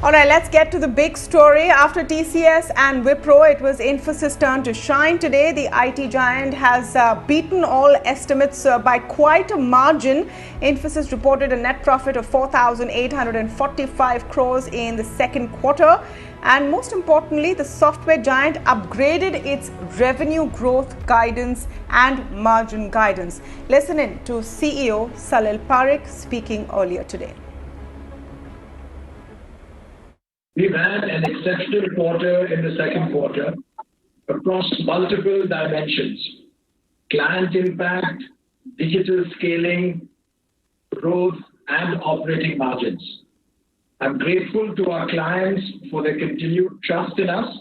All right, let's get to the big story. After TCS and Wipro, it was Infosys' turn to shine today. The IT giant has beaten all estimates by quite a margin. Infosys reported a net profit of 4,845 crores in the second quarter. And most importantly, the software giant upgraded its revenue growth guidance and margin guidance. Listen in to CEO Salil Parekh speaking earlier today. We've had an exceptional quarter in the second quarter across multiple dimensions: client impact, digital scaling, growth, and operating margins. I'm grateful to our clients for their continued trust in us,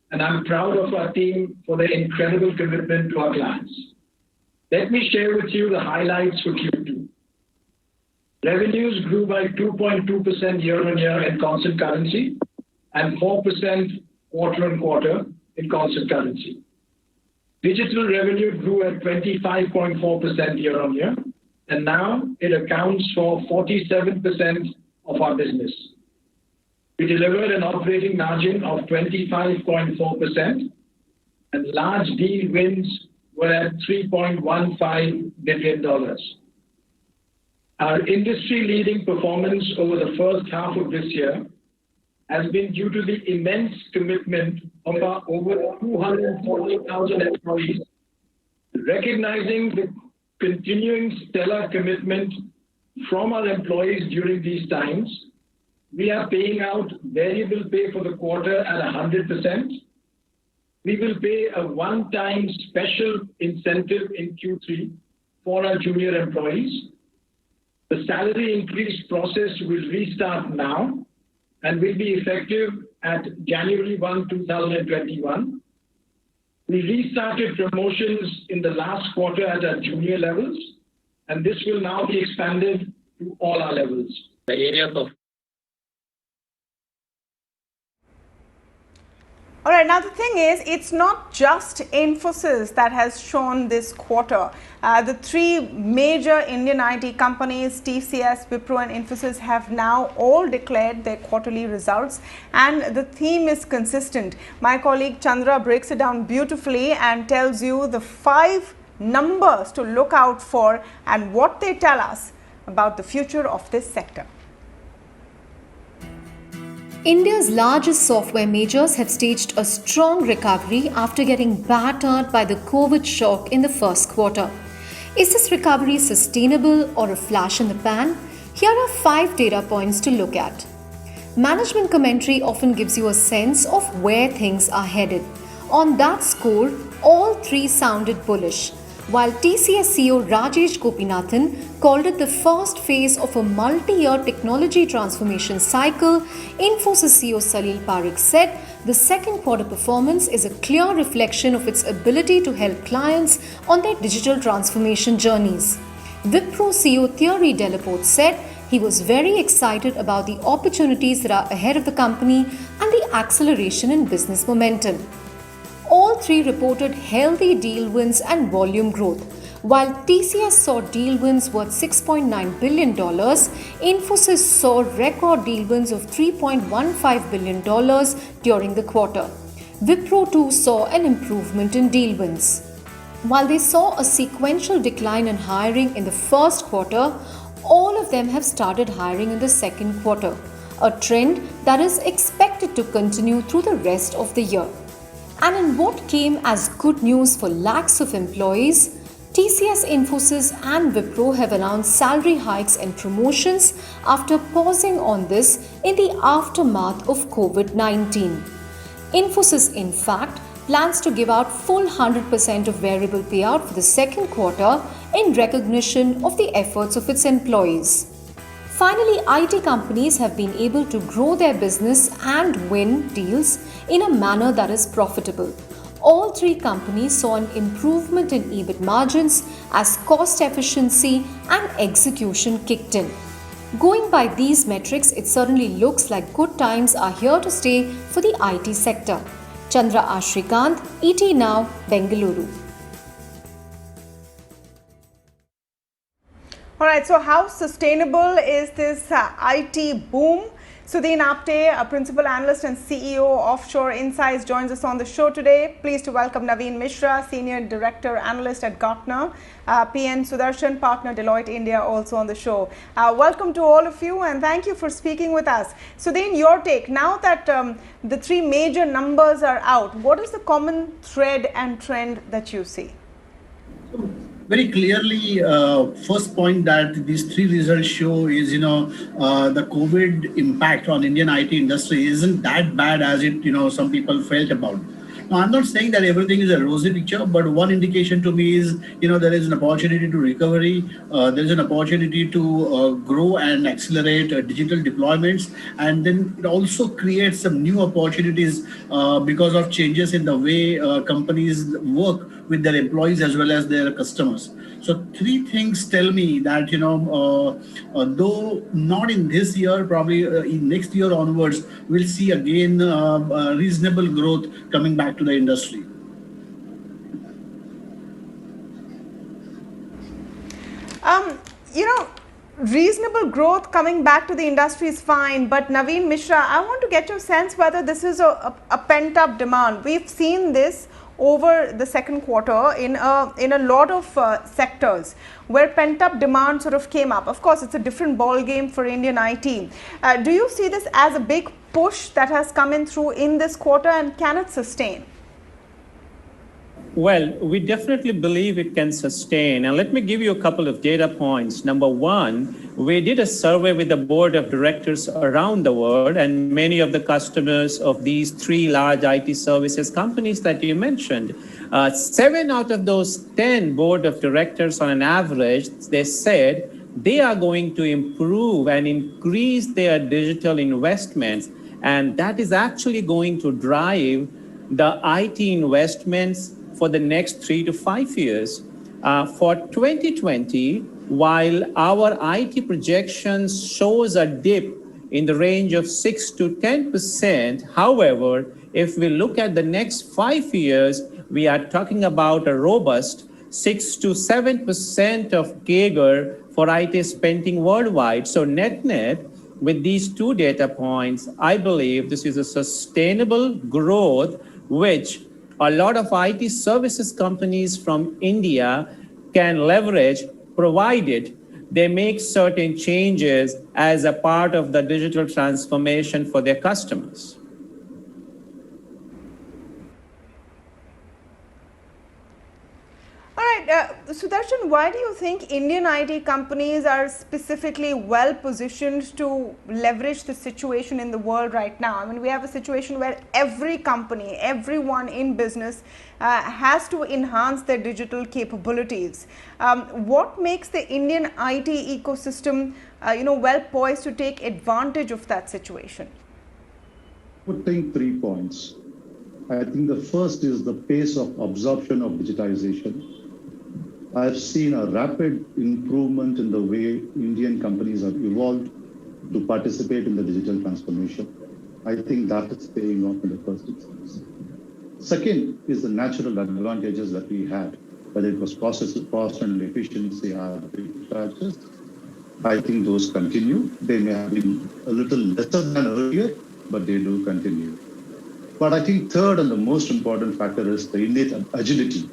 and I'm proud of our team for their incredible commitment to our clients. Let me share with you the highlights for Q2. Revenues grew by 2.2% year-on-year in constant currency and 4% quarter-on-quarter in constant currency. Digital revenue grew at 25.4% year-on-year, and now it accounts for 47% of our business. We delivered an operating margin of 25.4%, and large deal wins were at $3.15 billion. Our industry-leading performance over the first half of this year has been due to the immense commitment of our over 240,000 employees. Recognizing the continuing stellar commitment from our employees during these times, we are paying out variable pay for the quarter at 100%. We will pay a one-time special incentive in Q3 for our junior employees. The salary increase process will restart now and will be effective at January 1, 2021. We restarted promotions in the last quarter at our junior levels, and this will now be expanded to all our levels. The areas of All right, now the thing is, it's not just Infosys that has shown this quarter. The three major Indian IT companies, TCS, Wipro and Infosys, have now all declared their quarterly results, and the theme is consistent. My colleague Chandra breaks it down beautifully and tells you the 5 numbers to look out for and what they tell us about the future of this sector. India's largest software majors have staged a strong recovery after getting battered by the COVID shock in the first quarter. Is this recovery sustainable or a flash in the pan? Here are 5 data points to look at. Management commentary often gives you a sense of where things are headed. On that score, all 3 sounded bullish. While TCS CEO Rajesh Gopinathan called it the first phase of a multi-year technology transformation cycle, Infosys CEO Salil Parekh said the second quarter performance is a clear reflection of its ability to help clients on their digital transformation journeys. Wipro CEO Thierry Delaporte said he was very excited about the opportunities that are ahead of the company and the acceleration in business momentum. All 3 reported healthy deal wins and volume growth. While TCS saw deal wins worth $6.9 billion, Infosys saw record deal wins of $3.15 billion during the quarter. Wipro too saw an improvement in deal wins. While they saw a sequential decline in hiring in the first quarter, all of them have started hiring in the second quarter, a trend that is expected to continue through the rest of the year. And in what came as good news for lakhs of employees, TCS, Infosys and Wipro have announced salary hikes and promotions after pausing on this in the aftermath of COVID-19. Infosys, in fact, plans to give out full 100% of variable payout for the second quarter in recognition of the efforts of its employees. Finally, IT companies have been able to grow their business and win deals in a manner that is profitable. All 3 companies saw an improvement in EBIT margins as cost efficiency and execution kicked in. Going by these metrics, it certainly looks like good times are here to stay for the IT sector. Chandra Ashrikant, ET Now, Bengaluru. All right, so how sustainable is this IT boom? Sudin Apte, a principal analyst and CEO, Offshore Insights, joins us on the show today. Pleased to welcome Naveen Mishra, Senior Director Analyst at Gartner, PN Sudarshan, partner Deloitte India, also on the show. Welcome to all of you and thank you for speaking with us. Sudin, your take. Now that the three major numbers are out, what is the common thread and trend that you see? Very clearly, first point that these three results show is, the COVID impact on Indian IT industry isn't that bad as some people felt about. Now, I'm not saying that everything is a rosy picture, but one indication to me is, there is an opportunity to recovery. There's an opportunity to grow and accelerate digital deployments. And then it also creates some new opportunities because of changes in the way companies work with their employees as well as their customers. So three things tell me that, though not in this year, probably in next year onwards, we'll see again reasonable growth coming back to the industry. Reasonable growth coming back to the industry is fine, but Naveen Mishra, I want to get your sense whether this is a pent-up demand. We've seen this over the second quarter in a lot of sectors where pent-up demand sort of came up. Of course, it's a different ball game for Indian IT. Do you see this as a big push that has come in through in this quarter, and can it sustain? Well, we definitely believe it can sustain. And let me give you a couple of data points. Number one, we did a survey with the board of directors around the world, and many of the customers of these three large IT services companies that you mentioned, 7 out of those 10 board of directors on an average, they said they are going to improve and increase their digital investments. And that is actually going to drive the IT investments for the next 3 to 5 years. For 2020, while our IT projections shows a dip in the range of 6 to 10%, however, if we look at the next 5 years, we are talking about a robust 6 to 7% of CAGR for IT spending worldwide. So net-net, with these two data points, I believe this is a sustainable growth which a lot of IT services companies from India can leverage, provided they make certain changes as a part of the digital transformation for their customers. Sudarshan, why do you think Indian IT companies are specifically well positioned to leverage the situation in the world right now? I mean, we have a situation where every company, everyone in business has to enhance their digital capabilities. What makes the Indian IT ecosystem, well poised to take advantage of that situation? I would think 3 points. I think the first is the pace of absorption of digitization. I've seen a rapid improvement in the way Indian companies have evolved to participate in the digital transformation. I think that is paying off in the first instance. Second is the natural advantages that we had, whether it was cost and efficiency arbitrages. I think those continue. They may have been a little lesser than earlier, but they do continue. But I think third and the most important factor is the innate agility.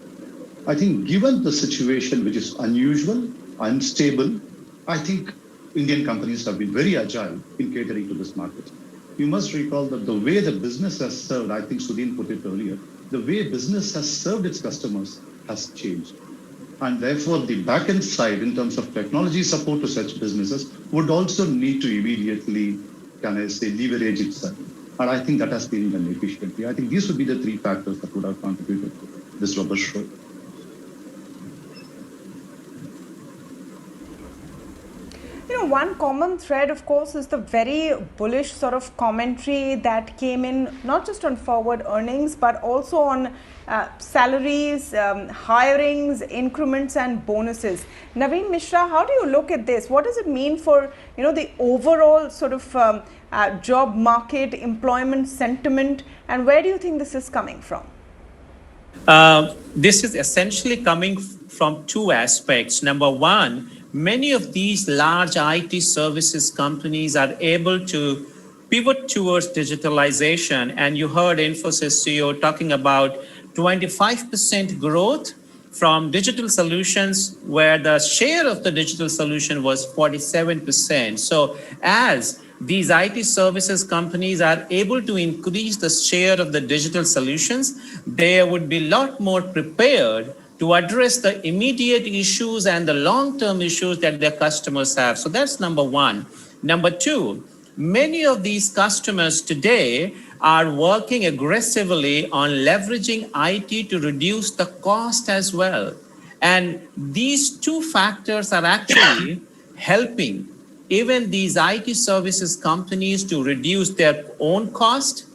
I think given the situation, which is unusual, unstable, I think Indian companies have been very agile in catering to this market. You must recall that the way the business has served, I think Sudin put it earlier, the way business has served its customers has changed. And therefore, the back-end side in terms of technology support to such businesses would also need to immediately, leverage itself. And I think that has been done efficiently. I think these would be the 3 factors that would have contributed to this robust show. One common thread, of course, is the very bullish sort of commentary that came in, not just on forward earnings, but also on salaries, hirings, increments, and bonuses. Naveen Mishra, how do you look at this? What does it mean for, the overall sort of job market, employment sentiment, and where do you think this is coming from? This is essentially coming from 2 aspects. Number one, many of these large IT services companies are able to pivot towards digitalization. And you heard Infosys CEO talking about 25% growth from digital solutions, where the share of the digital solution was 47%. So as these IT services companies are able to increase the share of the digital solutions, they would be a lot more prepared to address the immediate issues and the long-term issues that their customers have. So that's number one. Number two, many of these customers today are working aggressively on leveraging IT to reduce the cost as well. And these two factors are actually helping even these IT services companies to reduce their own cost,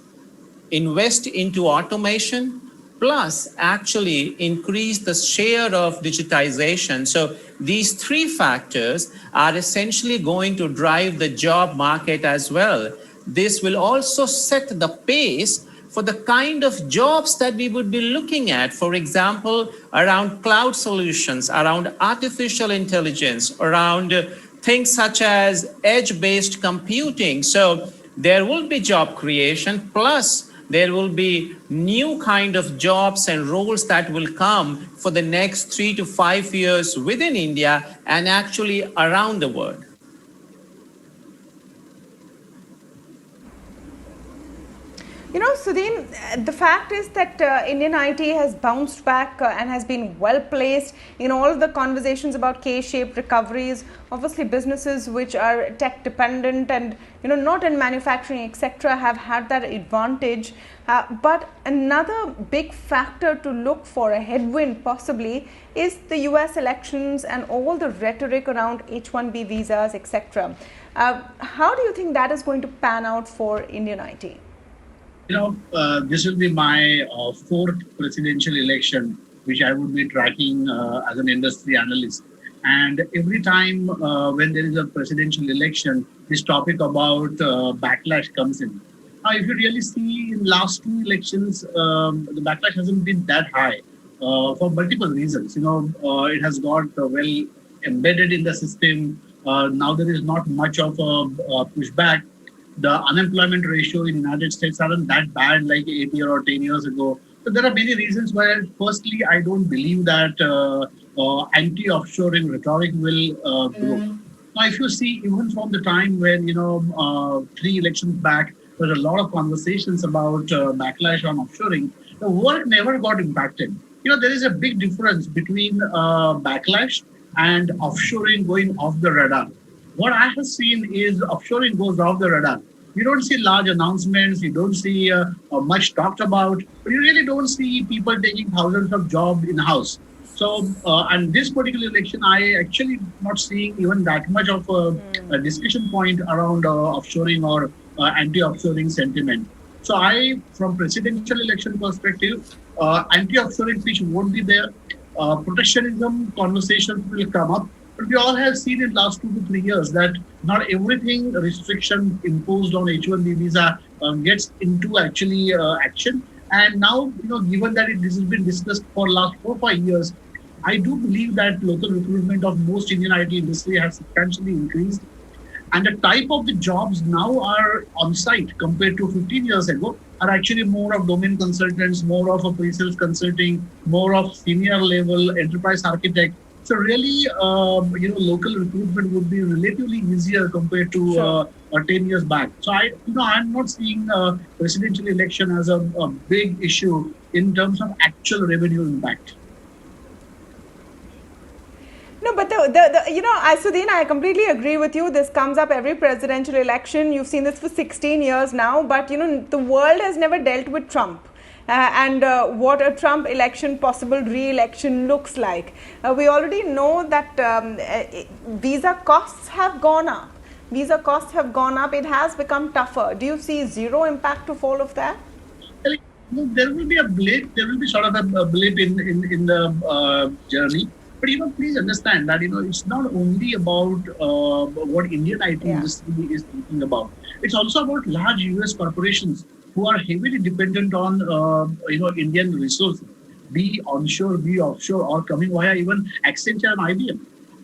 invest into automation, plus actually increase the share of digitization. So these three factors are essentially going to drive the job market as well. This will also set the pace for the kind of jobs that we would be looking at, for example, around cloud solutions, around artificial intelligence, around things such as edge-based computing. So there will be job creation, plus there will be new kind of jobs and roles that will come for the next 3 to 5 years within India and actually around the world. You know, Sudin, the fact is that Indian IT has bounced back and has been well placed in all of the conversations about K-shaped recoveries. Obviously, businesses which are tech dependent and not in manufacturing, etc., have had that advantage. But another big factor to look for, a headwind possibly, is the US elections and all the rhetoric around H-1B visas, etc. How do you think that is going to pan out for Indian IT? This will be my fourth presidential election, which I would be tracking as an industry analyst. And every time when there is a presidential election, this topic about backlash comes in. Now, if you really see in last two elections, the backlash hasn't been that high for multiple reasons. It has got well embedded in the system. Now there is not much of a pushback. The unemployment ratio in the United States aren't that bad like 8 years or 10 years ago. So there are many reasons why, firstly, I don't believe that anti-offshoring rhetoric will grow. Now, if you see, even from the time when, 3 elections back, there were a lot of conversations about backlash on offshoring. The work never got impacted. There is a big difference between backlash and offshoring going off the radar. What I have seen is offshoring goes off the radar. You don't see large announcements, you don't see much talked about, but you really don't see people taking thousands of jobs in-house. So, and this particular election, I actually not seeing even that much of a discussion point around offshoring or anti-offshoring sentiment. So from presidential election perspective, anti-offshoring pitch won't be there. Protectionism conversations will come up. But we all have seen in the last 2 to 3 years that not everything restriction imposed on H-1B visa gets into actually action. And now, given that this has been discussed for the last 4 or 5 years, I do believe that local recruitment of most Indian IT industry has substantially increased. And the type of the jobs now are on site compared to 15 years ago are actually more of domain consultants, more of a pre-sales consulting, more of senior level enterprise architect. So really, local recruitment would be relatively easier compared to 10 years back. So I'm not seeing presidential election as a big issue in terms of actual revenue impact. No, but Sudin, I completely agree with you. This comes up every presidential election. You've seen this for 16 years now, but the world has never dealt with Trump. And what a Trump election, possible re-election looks like. We already know that visa costs have gone up. It has become tougher. Do you see zero impact of all of that? There will be a blip. There will be sort of a blip in the journey. But please understand that it's not only about what Indian IT industry is thinking about. It's also about large US corporations who are heavily dependent on Indian resources, be onshore, be offshore, or coming via even Accenture and IBM.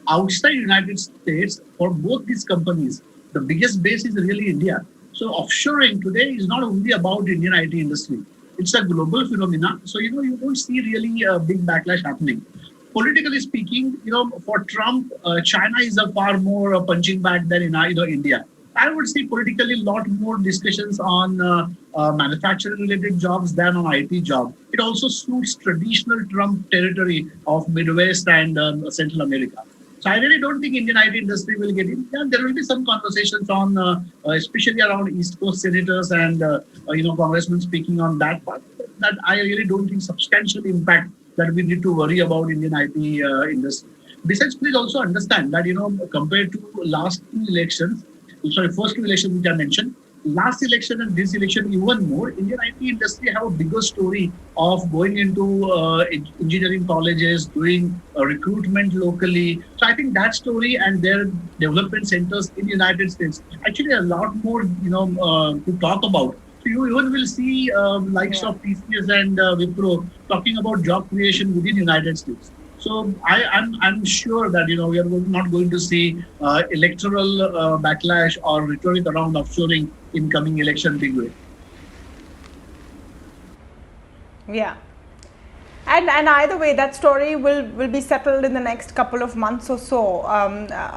Outside United States, for both these companies, the biggest base is really India. So offshoring today is not only about Indian IT industry. It's a global phenomena. So, you don't see really a big backlash happening. Politically speaking, for Trump, China is a far more punching bag than India. I would see politically a lot more discussions on manufacturing related jobs than on IT job. It also suits traditional Trump territory of Midwest and Central America. So I really don't think Indian IT industry will get in. Yeah, there will be some conversations on, especially around East Coast senators and congressmen speaking on that part. That I really don't think substantial impact that we need to worry about Indian IT industry. Besides, please also understand that compared to last two elections, first two elections which I mentioned, last election and this election even more, Indian IT industry have a bigger story of going into engineering colleges, doing recruitment locally. So I think that story and their development centers in the United States actually a lot more to talk about. So you even will see likes of TCS and Wipro talking about job creation within the United States. So I'm sure that we are not going to see electoral backlash or rhetoric around offshoring in coming election big way. Yeah. And either way, that story will be settled in the next couple of months or so.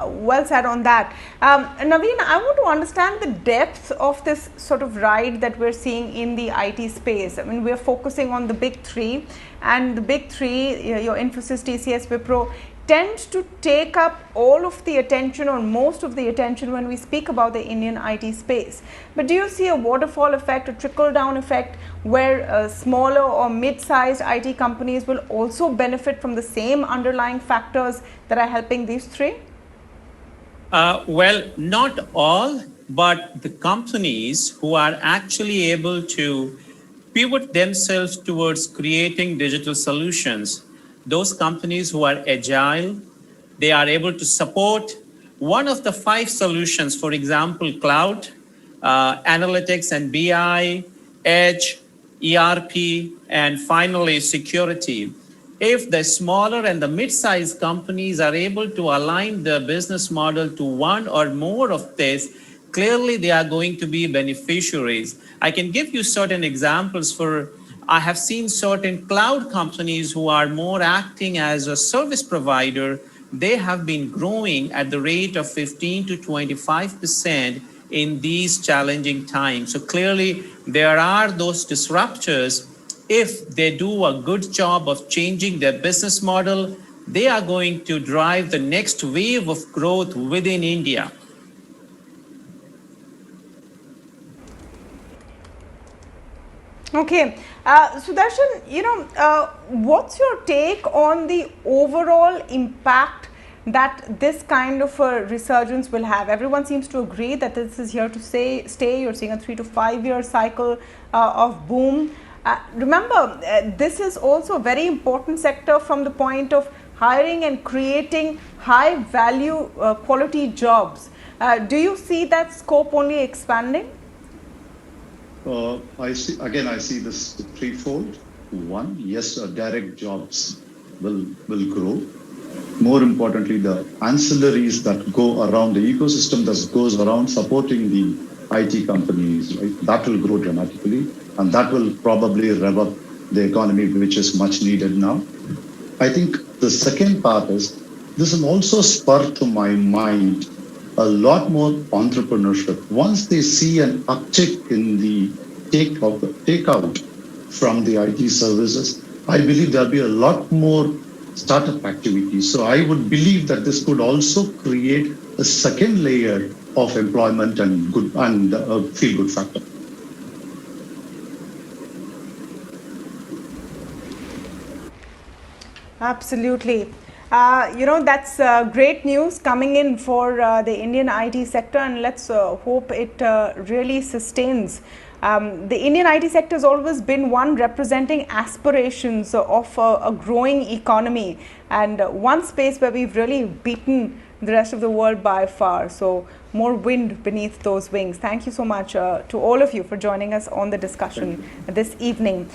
Well said on that. Naveen, I want to understand the depth of this sort of ride that we're seeing in the IT space. I mean, we're focusing on the big three, and the big three, your Infosys, TCS, Wipro, tend to take up all of the attention or most of the attention when we speak about the Indian IT space. But do you see a waterfall effect, a trickle-down effect, where smaller or mid-sized IT companies will also benefit from the same underlying factors that are helping these three? Well, not all, but the companies who are actually able to pivot themselves towards creating digital solutions, those companies who are agile, they are able to support one of the 5 solutions, for example, cloud, analytics and BI, edge, ERP, and finally security. If the smaller and the mid-sized companies are able to align their business model to one or more of this, clearly they are going to be beneficiaries. I can give you certain examples. I have seen certain cloud companies who are more acting as a service provider. They have been growing at the rate of 15 to 25% in these challenging times. So clearly there are those disruptors. If they do a good job of changing their business model, they are going to drive the next wave of growth within India. Okay, Sudarshan, what's your take on the overall impact that this kind of a resurgence will have? Everyone seems to agree that this is here to stay. You're seeing a 3 to 5 year cycle of boom. Remember, this is also a very important sector from the point of hiring and creating high value quality jobs. Do you see that scope only expanding? I see this threefold. One, yes, direct jobs will grow. More importantly, the ancillaries that go around, the ecosystem that goes around supporting the IT companies, right? That will grow dramatically, and that will probably rev up the economy, which is much needed now. I think the second part is this will also spur to my mind a lot more entrepreneurship. Once they see an uptick in the takeout from the IT services, I believe there'll be a lot more startup activity. So I would believe that this could also create a second layer of employment and feel good factor. Absolutely. That's great news coming in for the Indian IT sector, and let's hope it really sustains. The Indian IT sector has always been one representing aspirations of a growing economy, and one space where we've really beaten the rest of the world by far. So more wind beneath those wings. Thank you so much to all of you for joining us on the discussion this evening.